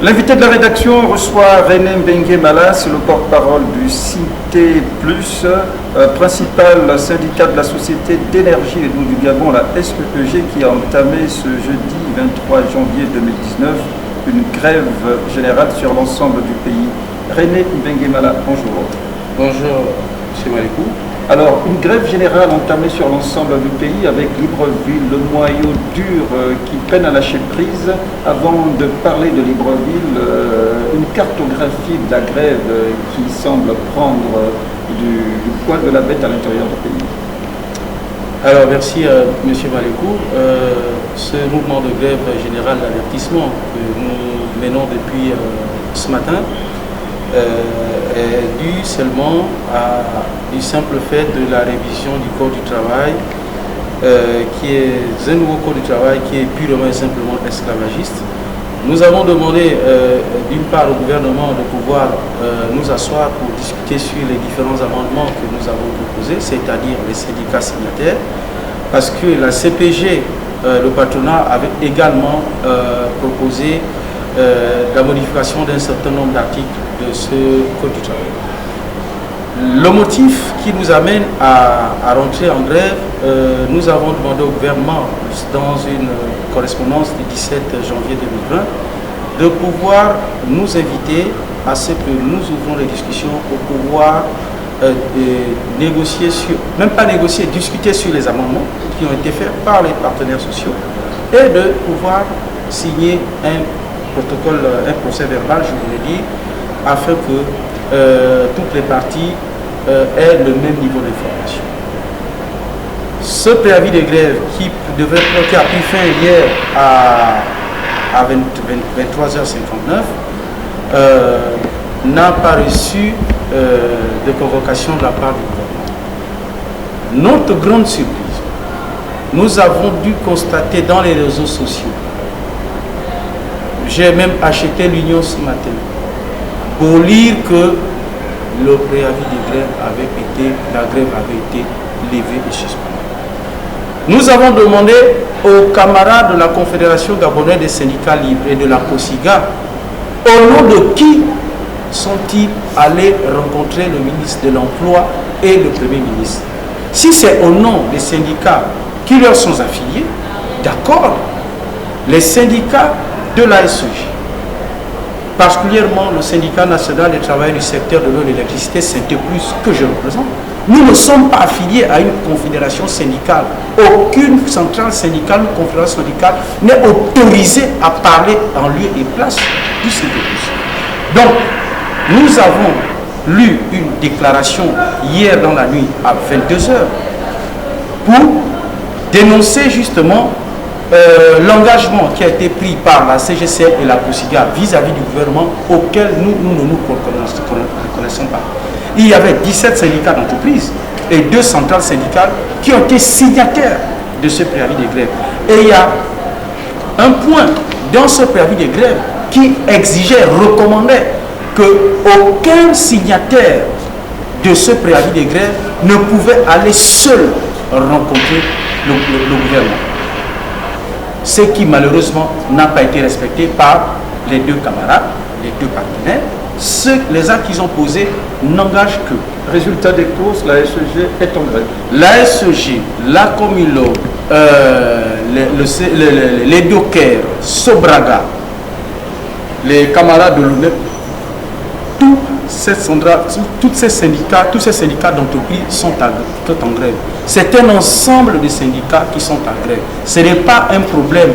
L'invité de la rédaction reçoit René Mbengue Mala, c'est le porte-parole du Cité Plus, principal syndicat de la Société d'énergie et d'eau du Gabon, la SEEG, qui a entamé ce jeudi 23 janvier 2019 une grève générale sur l'ensemble du pays. René Mbengue Mala, bonjour. Bonjour, M. Malikou. Alors, une grève générale entamée sur l'ensemble du pays avec Libreville, le noyau dur qui peine à lâcher prise. Avant de parler de Libreville, une cartographie de la grève qui semble prendre du poil de la bête à l'intérieur du pays. Alors, merci M. Malikou. Ce mouvement de grève générale d'avertissement que nous menons depuis ce matin est dû seulement du simple fait de la révision du Code du travail, qui est un nouveau Code du travail qui est purement et simplement esclavagiste. Nous avons demandé d'une part au gouvernement de pouvoir nous asseoir pour discuter sur les différents amendements que nous avons proposés, c'est-à-dire les syndicats signataires, parce que la CPG, le patronat, avait également proposé la modification d'un certain nombre d'articles de ce Code du travail. Le motif qui nous amène à rentrer en grève, nous avons demandé au gouvernement, dans une correspondance du 17 janvier 2020, de pouvoir nous inviter à ce que nous ouvrons les discussions pour pouvoir négocier sur, même pas négocier, discuter sur les amendements qui ont été faits par les partenaires sociaux et de pouvoir signer un protocole, un procès verbal, je vous l'ai dit, afin que toutes les parties aient le même niveau d'information. Ce préavis de grève qui a pris fin hier à 23h59 n'a pas reçu de convocation de la part du gouvernement. Notre grande surprise, nous avons dû constater dans les réseaux sociaux, j'ai même acheté l'Union ce matin, pour lire que le préavis de grève la grève avait été levée et suspendue. Nous avons demandé aux camarades de la Confédération gabonaise des syndicats libres et de la COSIGA, au nom de qui sont-ils allés rencontrer le ministre de l'Emploi et le Premier ministre? Si c'est au nom des syndicats qui leur sont affiliés, d'accord, les syndicats de la SEEG, particulièrement le syndicat national des travailleurs du secteur de l'eau et de l'électricité, Cité Plus, que je représente, nous ne sommes pas affiliés à une confédération syndicale. Aucune centrale syndicale ou confédération syndicale n'est autorisée à parler en lieu et place du Cité Plus. Donc, nous avons lu une déclaration hier dans la nuit à 22h pour dénoncer justement l'engagement qui a été pris par la CGCL et la COSIGA vis-à-vis du gouvernement auquel nous ne nous reconnaissons pas. Il y avait 17 syndicats d'entreprise et 2 centrales syndicales qui ont été signataires de ce préavis de grève. Et il y a un point dans ce préavis de grève qui exigeait, recommandait qu'aucun signataire de ce préavis de grève ne pouvait aller seul rencontrer le gouvernement. Ce qui malheureusement n'a pas été respecté par les 2 camarades, les 2 partenaires. Les actes qu'ils ont posés n'engagent que. Résultat des courses, la SEEG est en grève. La SEEG, la Comilo, les dockers, Sobraga, les camarades de l'UNEP, tous ces syndicats d'entreprise sont en grève. C'est un ensemble de syndicats qui sont en grève. Ce n'est pas un problème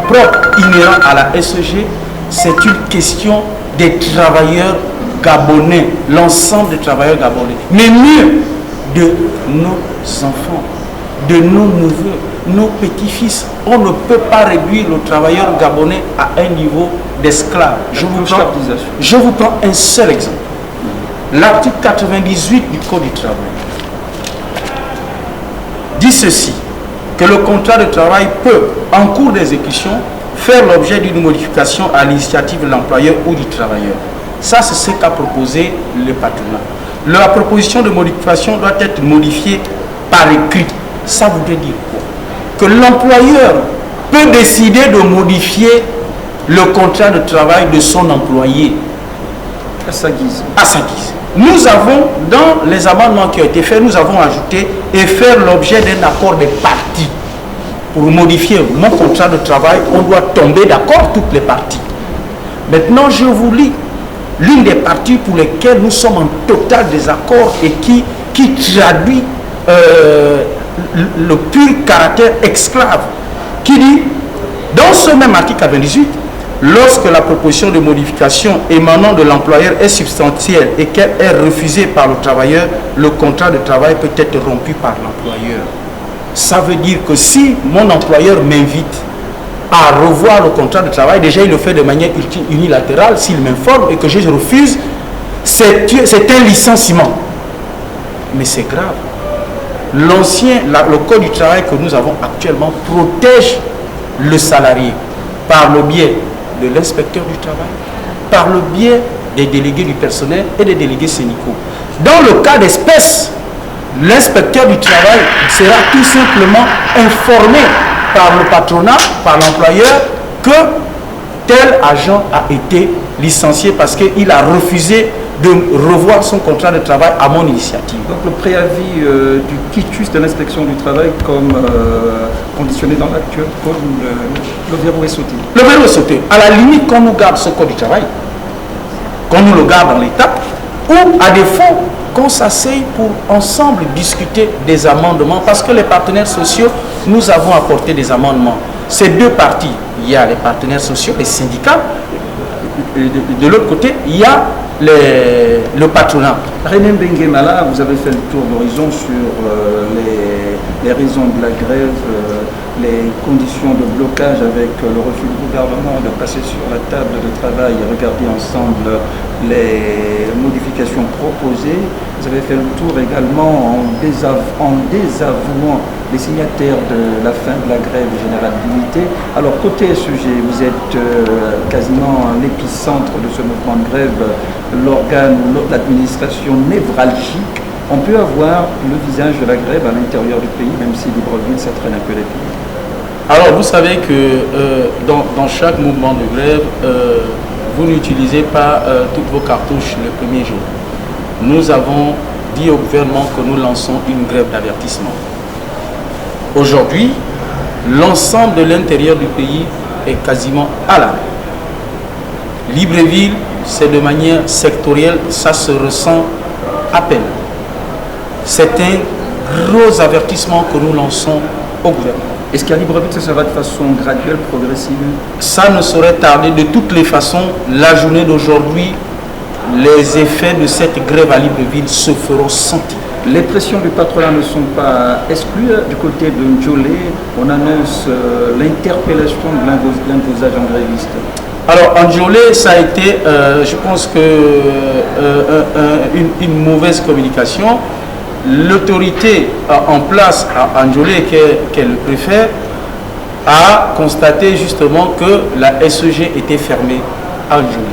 propre, inhérent à la SEEG, c'est une question des travailleurs gabonais, l'ensemble des travailleurs gabonais, mais mieux de nos enfants, de nos neveux, nos petits-fils. On ne peut pas réduire le travailleur gabonais à un niveau d'esclave. Je vous prends un seul exemple. L'article 98 du Code du travail dit ceci, que le contrat de travail peut, en cours d'exécution, faire l'objet d'une modification à l'initiative de l'employeur ou du travailleur. Ça, c'est ce qu'a proposé le patronat. La proposition de modification doit être modifiée par écrit. Ça voudrait dire quoi? Que l'employeur peut décider de modifier le contrat de travail de son employé à sa guise. À sa guise. Nous avons, dans les amendements qui ont été faits, nous avons ajouté et faire l'objet d'un accord des parties. Pour modifier mon contrat de travail, on doit tomber d'accord toutes les parties. Maintenant, je vous lis l'une des parties pour lesquelles nous sommes en total désaccord et qui traduit le pur caractère esclave, qui dit, dans ce même article 98, lorsque la proposition de modification émanant de l'employeur est substantielle et qu'elle est refusée par le travailleur, le contrat de travail peut être rompu par l'employeur. Ça veut dire que si mon employeur m'invite à revoir le contrat de travail, déjà il le fait de manière unilatérale, s'il m'informe et que je refuse, c'est un licenciement. Mais c'est grave. Le code du travail que nous avons actuellement protège le salarié par le biais de l'inspecteur du travail, par le biais des délégués du personnel et des délégués syndicaux. Dans le cas d'espèce, l'inspecteur du travail sera tout simplement informé par le patronat, par l'employeur, que tel agent a été licencié parce qu'il a refusé de revoir son contrat de travail à mon initiative. Donc le préavis du quitus de l'inspection du travail comme conditionné dans l'actuel code, le verrou est sauté. Le verrou est sauté. À la limite, qu'on nous garde ce code du travail, qu'on nous le garde dans l'étape, ou à défaut, qu'on s'asseye pour ensemble discuter des amendements, parce que les partenaires sociaux, nous avons apporté des amendements. Ces deux parties, il y a les partenaires sociaux, les syndicats, et de l'autre côté, il y a le patronat. René Benguemala, vous avez fait le tour d'horizon sur les raisons de la grève, les conditions de blocage avec le refus du gouvernement de passer sur la table de travail et regarder ensemble les modifications proposées. Vous avez fait le tour également en désavouant les signataires de la fin de la grève générale d'unité. Alors côté SEG, vous êtes quasiment à l'épicentre de ce mouvement de grève, l'organe, l'administration névralgique. On peut avoir le visage de la grève à l'intérieur du pays, même si Libreville, ça traîne un peu les pieds. Alors vous savez que dans chaque mouvement de grève, vous n'utilisez pas toutes vos cartouches le premier jour. Nous avons dit au gouvernement que nous lançons une grève d'avertissement. Aujourd'hui, l'ensemble de l'intérieur du pays est quasiment à l'arrêt. Libreville, c'est de manière sectorielle, ça se ressent à peine. C'est un gros avertissement que nous lançons au gouvernement. Est-ce qu'à Libreville, ça sera de façon graduelle, progressive? Ça ne saurait tarder. De toutes les façons, la journée d'aujourd'hui, les effets de cette grève à Libreville se feront sentir. Les pressions du patronat ne sont pas exclues. Du côté de Ndjolé, on annonce l'interpellation de l'imposage en gréviste. Alors, en Ndjolé, ça a été, je pense que une mauvaise communication. L'autorité en place à Ndjolé, qui est le préfet, a constaté justement que la SEG était fermée à Ndjolé.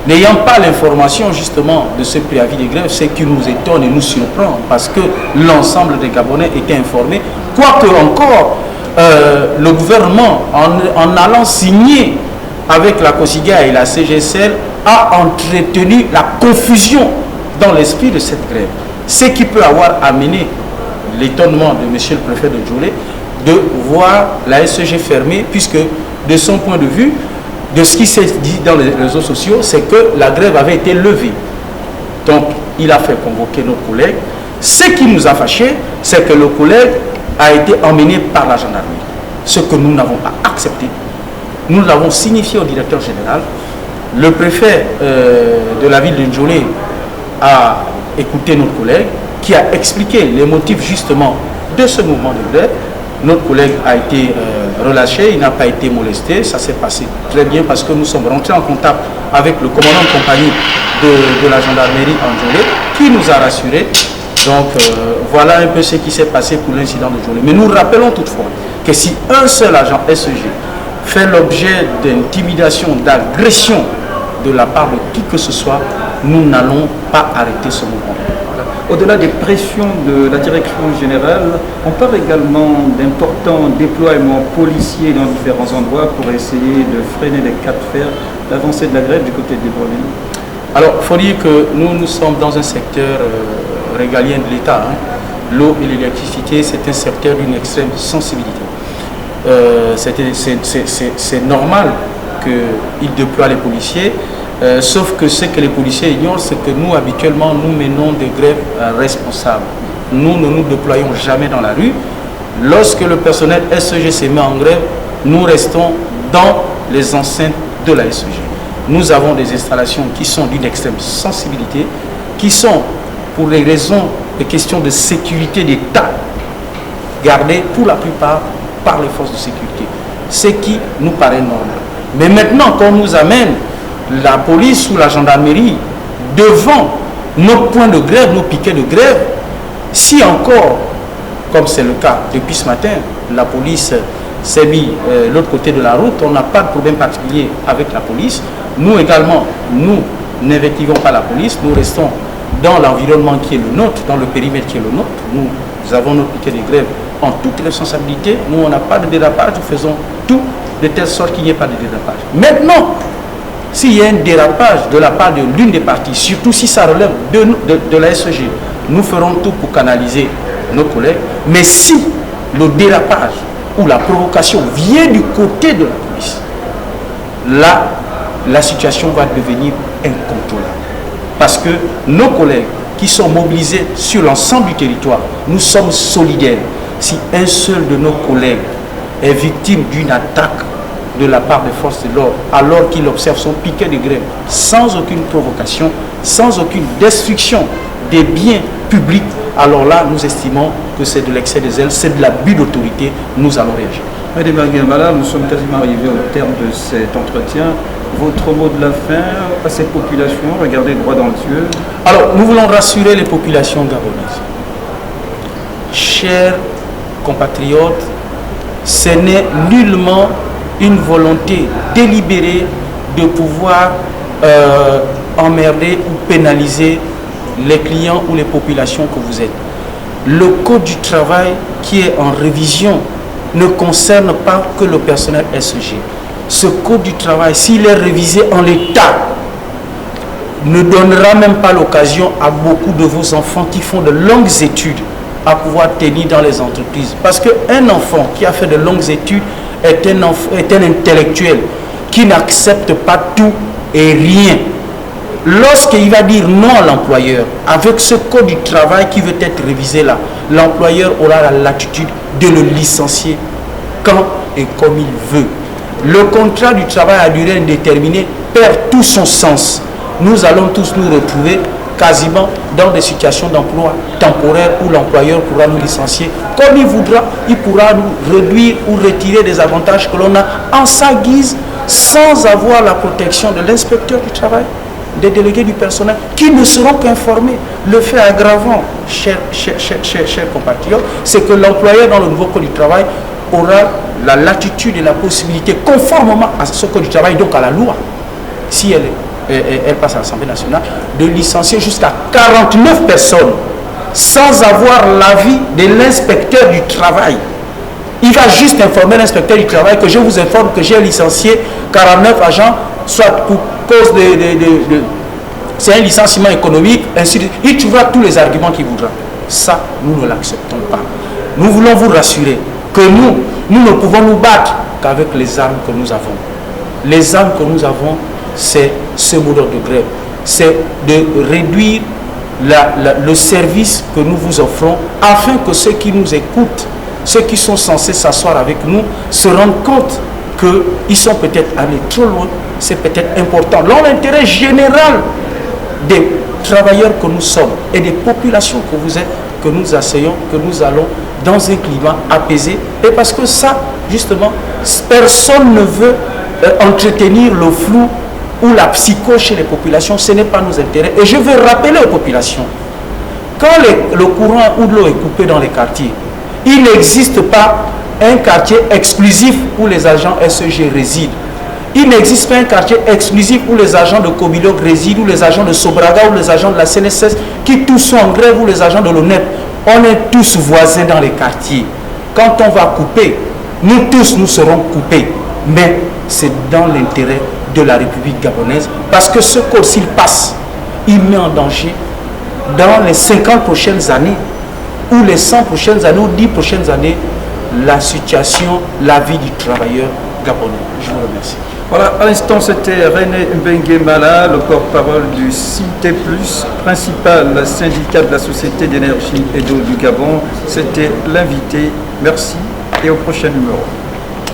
N'ayant pas l'information justement de ce préavis de grève, c'est qui nous étonne et nous surprend, parce que l'ensemble des Gabonais étaient informés. Quoique encore, le gouvernement, en allant signer avec la COSIGA et la CGSL, a entretenu la confusion dans l'esprit de cette grève. Ce qui peut avoir amené l'étonnement de M. le préfet de Ndjolé de voir la SEG fermée, puisque de son point de vue, de ce qui s'est dit dans les réseaux sociaux, c'est que la grève avait été levée. Donc, il a fait convoquer nos collègues. Ce qui nous a fâchés, c'est que le collègue a été emmené par la gendarmerie. Ce que nous n'avons pas accepté. Nous l'avons signifié au directeur général. Le préfet de la ville de Ndjolé a écouté notre collègue, qui a expliqué les motifs justement de ce mouvement de grève. Notre collègue a été relâché, il n'a pas été molesté, ça s'est passé très bien parce que nous sommes rentrés en contact avec le commandant de compagnie de la gendarmerie en Ndjolé, qui nous a rassurés. Donc voilà un peu ce qui s'est passé pour l'incident de Ndjolé. Mais nous rappelons toutefois que si un seul agent SEG fait l'objet d'intimidation, d'agression de la part de qui que ce soit, nous n'allons pas arrêter ce mouvement. Au-delà des pressions de la direction générale, on parle également d'importants déploiements policiers dans différents endroits pour essayer de freiner les cas de fer, l'avancée de la grève du côté des Libreville. Alors, il faut dire que nous sommes dans un secteur régalien de l'État. L'eau et l'électricité, c'est un secteur d'une extrême sensibilité. C'est normal qu'ils déploient les policiers, sauf que ce que les policiers ignorent, c'est que nous, habituellement, nous menons des grèves responsables. Nous ne nous déployons jamais dans la rue. Lorsque le personnel SEG se met en grève, nous restons dans les enceintes de la SEG. Nous avons des installations qui sont d'une extrême sensibilité, qui sont, pour les raisons, des questions de sécurité d'État, gardées pour la plupart par les forces de sécurité, ce qui nous paraît normal. Mais maintenant, quand on nous amène la police ou la gendarmerie devant nos points de grève, nos piquets de grève, si encore, comme c'est le cas depuis ce matin, la police s'est mis l'autre côté de la route, on n'a pas de problème particulier avec la police. Nous également, nous n'invectivons pas la police, nous restons dans l'environnement qui est le nôtre, dans le périmètre qui est le nôtre. Nous avons nos piquets de grève en toute responsabilité. Nous, on n'a pas de dérapage, nous faisons tout de telle sorte qu'il n'y ait pas de dérapage. Maintenant, s'il y a un dérapage de la part de l'une des parties, surtout si ça relève de la SEG, nous ferons tout pour canaliser nos collègues. Mais si le dérapage ou la provocation vient du côté de la police, là, la situation va devenir incontrôlable. Parce que nos collègues qui sont mobilisés sur l'ensemble du territoire, nous sommes solidaires. Si un seul de nos collègues est victime d'une attaque de la part des forces de l'ordre, alors qu'il observe son piquet de grève, sans aucune provocation, sans aucune destruction des biens publics, alors là, nous estimons que c'est de l'excès de zèle, c'est de l'abus d'autorité, nous allons réagir. Madame Guimbala, nous sommes quasiment arrivés au terme de cet entretien. Votre mot de la fin à cette population, regardez droit dans les yeux. Alors, nous voulons rassurer les populations gabonaises. Chers compatriotes, ce n'est nullement une volonté délibérée de pouvoir emmerder ou pénaliser les clients ou les populations que vous êtes. Le code du travail qui est en révision ne concerne pas que le personnel SEG. Ce code du travail, s'il est révisé en l'état, ne donnera même pas l'occasion à beaucoup de vos enfants qui font de longues études à pouvoir tenir dans les entreprises. Parce qu'un enfant qui a fait de longues études est un intellectuel qui n'accepte pas tout et rien. Lorsqu'il va dire non à l'employeur, avec ce code du travail qui veut être révisé là, l'employeur aura la latitude de le licencier quand et comme il veut. Le contrat du travail à durée indéterminée perd tout son sens. Nous allons tous nous retrouver quasiment dans des situations d'emploi temporaire où l'employeur pourra nous licencier comme il voudra. Il pourra nous réduire ou retirer des avantages que l'on a en sa guise sans avoir la protection de l'inspecteur du travail, des délégués du personnel qui ne seront qu'informés. Le fait aggravant, chers compatriotes, c'est que l'employeur dans le nouveau code du travail aura la latitude et la possibilité, conformément à ce code du travail, donc à la loi, si elle passe à l'Assemblée nationale, de licencier jusqu'à 49 personnes sans avoir l'avis de l'inspecteur du travail. Il va juste informer l'inspecteur du travail que je vous informe que j'ai licencié 49 agents, soit pour cause c'est un licenciement économique, ainsi de suite. Il trouvera tous les arguments qu'il voudra. Ça, nous ne l'acceptons pas. Nous voulons vous rassurer que nous ne pouvons nous battre qu'avec les armes que nous avons. Les armes que nous avons, c'est ce mot d'ordre de grève. C'est de réduire le service que nous vous offrons afin que ceux qui nous écoutent, ceux qui sont censés s'asseoir avec nous, se rendent compte qu'ils sont peut-être allés trop loin. C'est peut-être important. Dans l'intérêt général des travailleurs que nous sommes et des populations que vous êtes, que nous asseyons, que nous allons dans un climat apaisé. Et parce que ça, justement, personne ne veut entretenir le flou ou la psychose chez les populations. Ce n'est pas nos intérêts. Et je veux rappeler aux populations, quand le courant ou l'eau est coupé dans les quartiers, il n'existe pas un quartier exclusif où les agents SEG résident. Il n'existe pas un quartier exclusif où les agents de Comiloc résident, ou les agents de Sobraga, ou les agents de la CNSS, qui tous sont en grève, ou les agents de l'ONEP. On est tous voisins dans les quartiers. Quand on va couper, nous tous nous serons coupés. Mais c'est dans l'intérêt de la République gabonaise, parce que ce code, s'il passe, il met en danger dans les 50 prochaines années, ou les 100 prochaines années, ou 10 prochaines années, la situation, la vie du travailleur gabonais. Je vous remercie. Voilà, à l'instant, c'était René Mbengue-Mala, le porte-parole du CIT+, principal syndicat de la Société d'énergie et d'eau du Gabon. C'était l'invité. Merci et au prochain numéro.